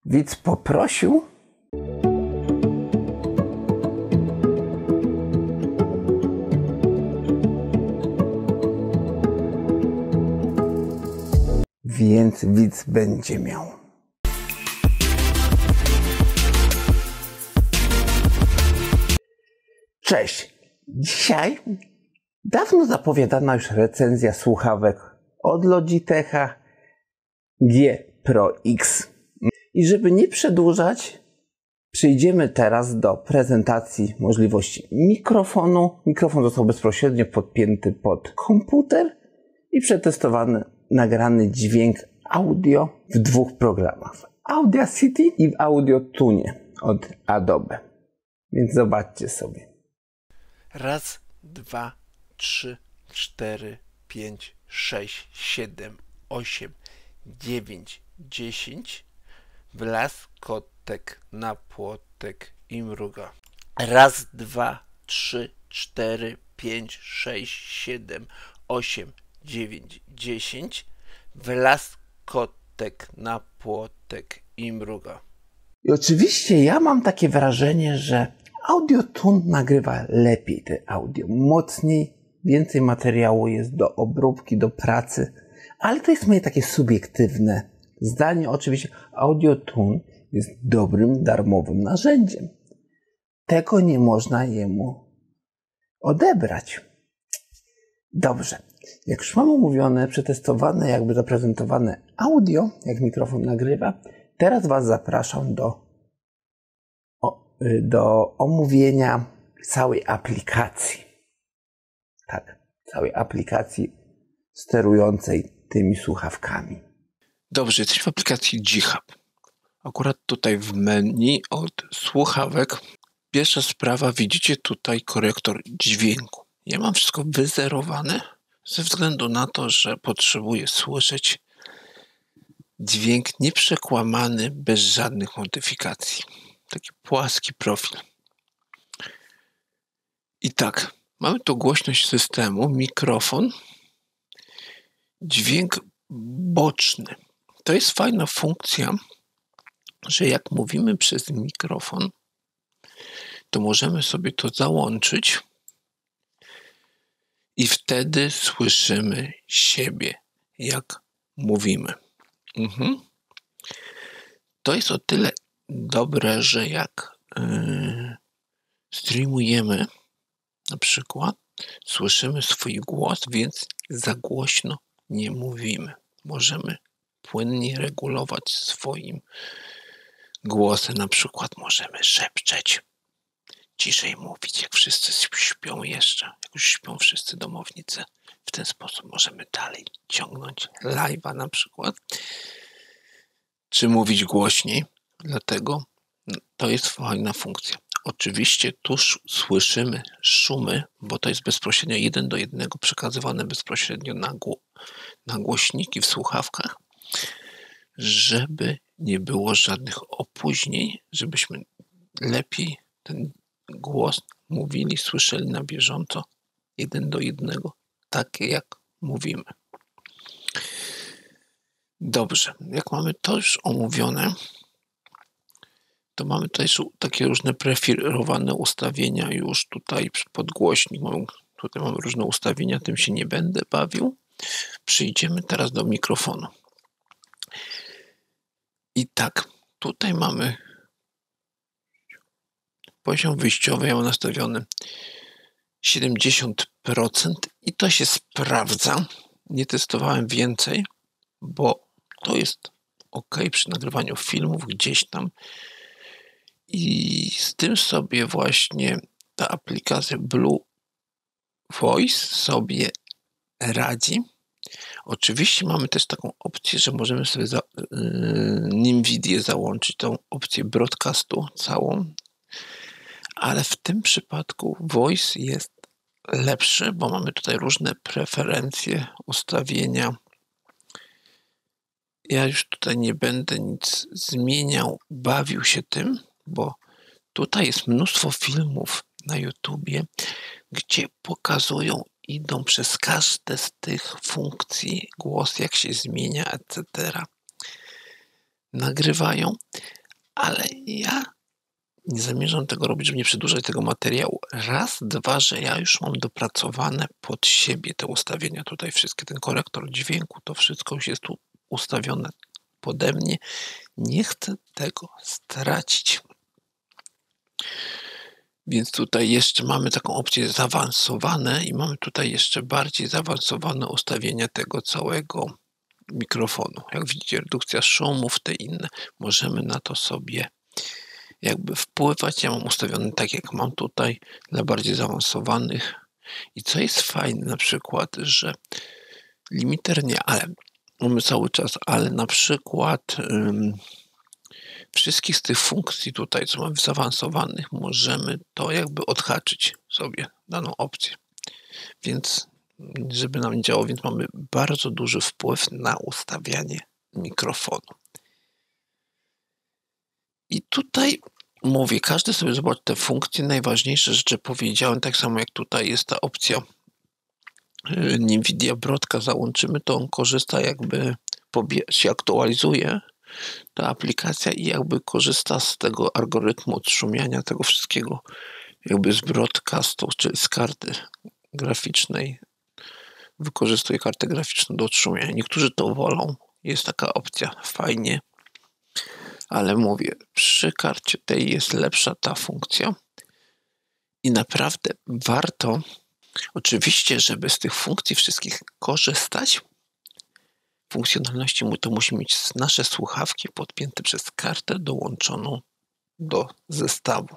Widz poprosił, więc widz będzie miał. Cześć! Dzisiaj dawno zapowiadana już recenzja słuchawek od Logitecha G Pro X. I żeby nie przedłużać, przejdziemy teraz do prezentacji możliwości mikrofonu. Mikrofon został bezpośrednio podpięty pod komputer i przetestowany, nagrany dźwięk audio w dwóch programach. W Audacity i w Audio-Tunie od Adobe. Więc zobaczcie sobie. Raz, dwa, trzy, cztery, pięć, sześć, siedem, osiem, dziewięć, 10. Wlazł kotek na płotek i mruga. Raz, dwa, trzy, cztery, pięć, sześć, siedem, osiem, 9, 10. Wlazł kotek na płotek i mruga. I oczywiście ja mam takie wrażenie, że Audio-Tune nagrywa lepiej te audio, mocniej, więcej materiału jest do obróbki, do pracy, ale to jest moje takie subiektywne zdanie. Oczywiście Audio-Tune jest dobrym, darmowym narzędziem. Tego nie można jemu odebrać. Dobrze, jak już mam omówione, przetestowane, jakby zaprezentowane audio, jak mikrofon nagrywa, teraz Was zapraszam do omówienia całej aplikacji. Tak, całej aplikacji sterującej tymi słuchawkami. Dobrze, jesteśmy w aplikacji G-Hub. Akurat tutaj w menu od słuchawek pierwsza sprawa, widzicie tutaj korektor dźwięku. Ja mam wszystko wyzerowane ze względu na to, że potrzebuję słyszeć dźwięk nieprzekłamany, bez żadnych modyfikacji. Taki płaski profil. I tak, mamy tu głośność systemu, mikrofon, dźwięk boczny. To jest fajna funkcja, że jak mówimy przez mikrofon, to możemy sobie to załączyć i wtedy słyszymy siebie, jak mówimy. To jest o tyle dobre, że jak streamujemy na przykład, słyszymy swój głos, więc za głośno nie mówimy. Możemy płynnie regulować swoim głosem. Na przykład możemy szepczeć, ciszej mówić, jak wszyscy śpią jeszcze, jak już śpią wszyscy domownicy. W ten sposób możemy dalej ciągnąć live'a na przykład, czy mówić głośniej. Dlatego to jest fajna funkcja. Oczywiście tu słyszymy szumy, bo to jest bezpośrednio 1:1 przekazywane bezpośrednio na głośniki w słuchawkach, żeby nie było żadnych opóźnień, żebyśmy lepiej ten głos mówili, słyszeli na bieżąco 1:1, takie jak mówimy. Dobrze, jak mamy to już omówione, to mamy tutaj takie różne preferowane ustawienia już tutaj pod głośnik. Tutaj mamy różne ustawienia, tym się nie będę bawił. Przejdziemy teraz do mikrofonu. I tak, tutaj mamy poziom wyjściowy, ja mam nastawiony 70% i to się sprawdza. Nie testowałem więcej, bo to jest ok przy nagrywaniu filmów gdzieś tam. I z tym sobie właśnie ta aplikacja Blue Voice sobie radzi. Oczywiście mamy też taką opcję, że możemy sobie NVIDIA załączyć, tą opcję broadcastu całą, ale w tym przypadku Voice jest lepszy, bo mamy tutaj różne preferencje, ustawienia. Ja już tutaj nie będę nic zmieniał, bawił się tym, bo tutaj jest mnóstwo filmów na YouTubie, gdzie pokazują, idą przez każde z tych funkcji, głos jak się zmienia, etc. Nagrywają, ale ja nie zamierzam tego robić, żeby nie przedłużać tego materiału. Raz, dwa, że ja już mam dopracowane pod siebie te ustawienia tutaj wszystkie. Ten korektor dźwięku, to wszystko już jest tu ustawione pode mnie. Nie chcę tego stracić. Więc tutaj jeszcze mamy taką opcję zaawansowane i mamy tutaj jeszcze bardziej zaawansowane ustawienia tego całego mikrofonu. Jak widzicie, redukcja szumów, te inne. Możemy na to sobie jakby wpływać. Ja mam ustawione tak, jak mam tutaj, dla bardziej zaawansowanych. I co jest fajne na przykład, że limiter nie, ale mamy cały czas, ale na przykład wszystkich z tych funkcji tutaj, co mamy zaawansowanych, możemy to jakby odhaczyć sobie, daną opcję. Więc żeby nam nie działało, więc mamy bardzo duży wpływ na ustawianie mikrofonu. I tutaj mówię, każdy sobie zobaczy te funkcje, najważniejsze rzeczy powiedziałem, tak samo jak tutaj jest ta opcja NVIDIA Broadcast, załączymy to, on korzysta jakby, się aktualizuje ta aplikacja i jakby korzysta z tego algorytmu odszumiania tego wszystkiego jakby z broadcastu, czyli z karty graficznej. Wykorzystuje kartę graficzną do odszumiania. Niektórzy to wolą, jest taka opcja, fajnie, ale mówię, przy karcie tej jest lepsza ta funkcja i naprawdę warto, oczywiście, żeby z tych funkcji wszystkich korzystać, funkcjonalności to musi mieć nasze słuchawki podpięte przez kartę dołączoną do zestawu.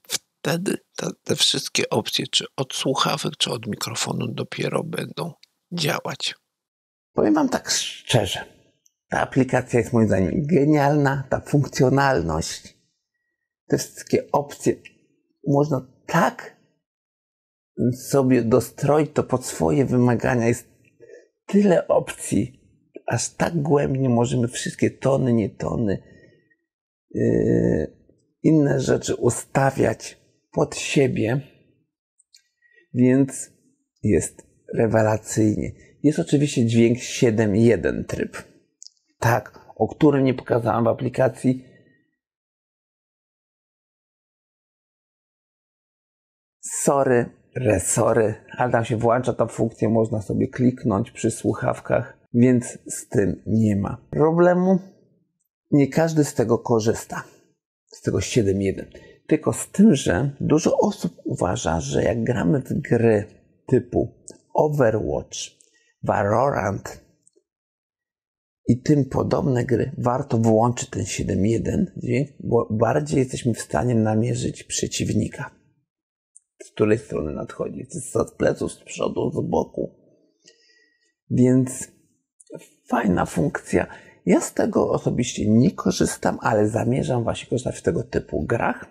Wtedy te wszystkie opcje, czy od słuchawek, czy od mikrofonu dopiero będą działać. Powiem wam tak szczerze, ta aplikacja jest moim zdaniem genialna, ta funkcjonalność, te wszystkie opcje, można tak sobie dostroić to pod swoje wymagania, jest tyle opcji, aż tak głębnie możemy wszystkie tony, nietony, inne rzeczy ustawiać pod siebie, więc jest rewelacyjnie. Jest oczywiście dźwięk 7.1 tryb, tak, o którym nie pokazałem w aplikacji. Sorry, resory, ale tam się włącza ta funkcja, można sobie kliknąć przy słuchawkach, więc z tym nie ma problemu. Nie każdy z tego korzysta, z tego 7.1. Tylko z tym, że dużo osób uważa, że jak gramy w gry typu Overwatch, Valorant i tym podobne gry, warto wyłączyć ten 7.1 dźwięk, bo bardziej jesteśmy w stanie namierzyć przeciwnika. Z której strony nadchodzi, z pleców, z przodu, z boku. Więc fajna funkcja. Ja z tego osobiście nie korzystam, ale zamierzam właśnie korzystać w tego typu grach.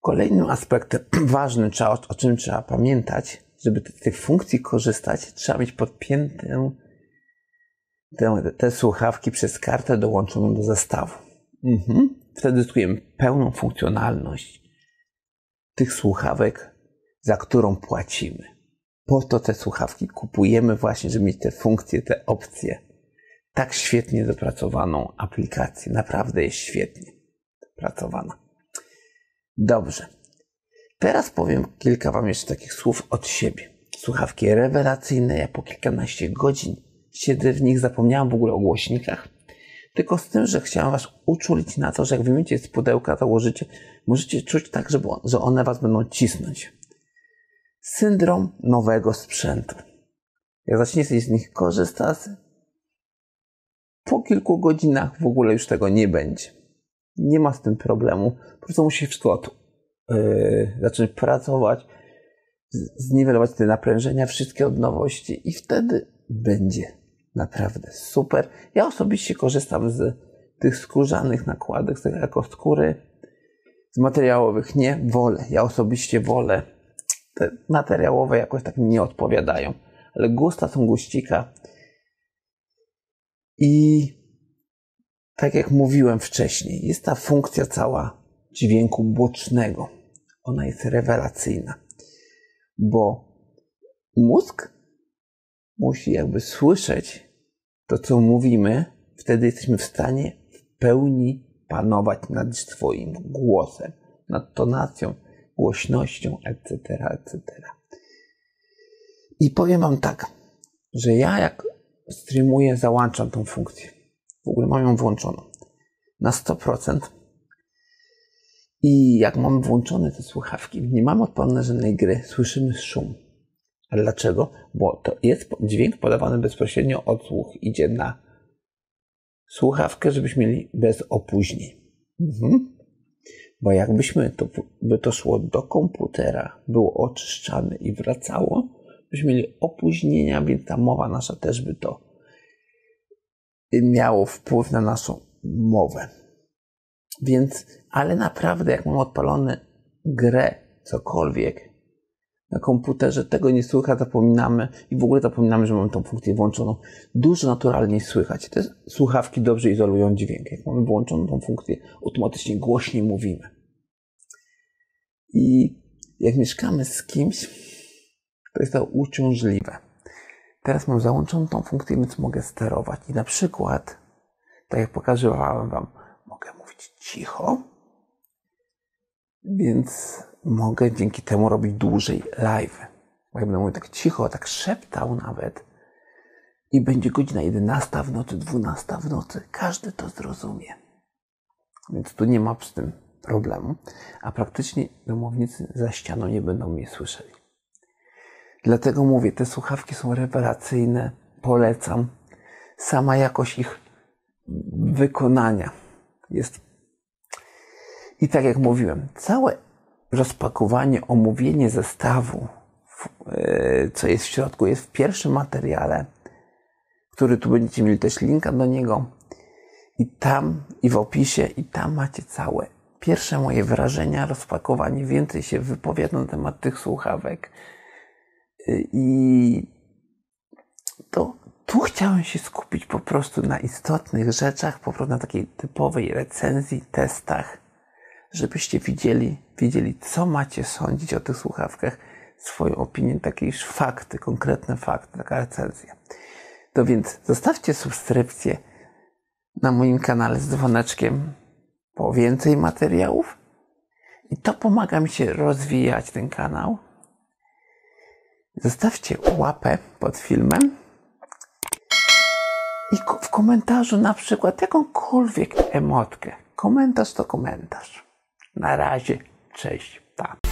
Kolejnym aspektem ważnym, o czym trzeba pamiętać, żeby z tych funkcji korzystać, trzeba mieć podpięte te słuchawki przez kartę dołączoną do zestawu. Wtedy zyskujemy pełną funkcjonalność tych słuchawek, za którą płacimy. Po to te słuchawki kupujemy właśnie, żeby mieć te funkcje, te opcje. Tak świetnie dopracowaną aplikację. Naprawdę jest świetnie dopracowana. Dobrze. Teraz powiem kilka wam jeszcze takich słów od siebie. Słuchawki rewelacyjne. Ja po kilkanaście godzin siedzę w nich. Zapomniałem w ogóle o głośnikach. Tylko z tym, że chciałem was uczulić na to, że jak wyjmiecie z pudełka, założycie, możecie czuć tak, że one was będą cisnąć. Syndrom nowego sprzętu. Jak zaczniecie z nich korzystać, po kilku godzinach w ogóle już tego nie będzie. Nie ma z tym problemu. Po prostu musi wszystko zacząć pracować, zniwelować te naprężenia, wszystkie od nowości i wtedy będzie naprawdę super. Ja osobiście korzystam z tych skórzanych nakładek, z tych ekoskóry, z materiałowych nie, wolę. Ja osobiście wolę. Te materiałowe jakoś tak mi nie odpowiadają, ale gusta są guścika. I tak jak mówiłem wcześniej, jest ta funkcja cała dźwięku bocznego. Ona jest rewelacyjna, bo mózg musi jakby słyszeć to, co mówimy, wtedy jesteśmy w stanie pełni panować nad swoim głosem, nad tonacją, głośnością, etc., etc. I powiem wam tak, że ja jak streamuję, załączam tą funkcję. W ogóle mam ją włączoną na 100%. I jak mamy włączone te słuchawki, nie mamy odpalone żadnej gry, słyszymy szum. A dlaczego? Bo to jest dźwięk podawany bezpośrednio, odsłuch idzie na słuchawkę, żebyśmy mieli bez opóźnień. Bo jakbyśmy by to szło do komputera, było oczyszczane i wracało, byśmy mieli opóźnienia, więc ta mowa nasza też by to miało wpływ na naszą mowę. Więc, ale naprawdę, jak mam odpalone grę, cokolwiek na komputerze, tego nie słychać, zapominamy i w ogóle zapominamy, że mamy tą funkcję włączoną. Dużo naturalniej słychać. Te słuchawki dobrze izolują dźwięk. Jak mamy włączoną tą funkcję, automatycznie głośniej mówimy. I jak mieszkamy z kimś, to jest to uciążliwe. Teraz mam załączoną tą funkcję, więc mogę sterować. I na przykład, tak jak pokazywałem wam, mogę mówić cicho, więc mogę dzięki temu robić dłużej live. Bo ja będę mówił tak cicho, tak szeptał nawet i będzie godzina 11 w nocy, 12 w nocy. Każdy to zrozumie. Więc tu nie ma z tym problemu. A praktycznie domownicy za ścianą nie będą mnie słyszeli. Dlatego mówię, te słuchawki są rewelacyjne. Polecam. Sama jakość ich wykonania jest. I tak jak mówiłem, całe rozpakowanie, omówienie zestawu, co jest w środku, jest w pierwszym materiale, który tu będziecie mieli też linka do niego. I tam, i w opisie, i tam macie całe pierwsze moje wrażenia, rozpakowanie. Więcej się wypowiadam na temat tych słuchawek. I to tu chciałem się skupić po prostu na istotnych rzeczach, po prostu na takiej typowej recenzji, testach, żebyście wiedzieli, co macie sądzić o tych słuchawkach, swoją opinię, takie już fakty, konkretne fakty, taka recenzja. To więc zostawcie subskrypcję na moim kanale z dzwoneczkiem po więcej materiałów i to pomaga mi się rozwijać ten kanał. Zostawcie łapę pod filmem i w komentarzu na przykład jakąkolwiek emotkę. Komentarz to komentarz. Na razie, cześć, pa.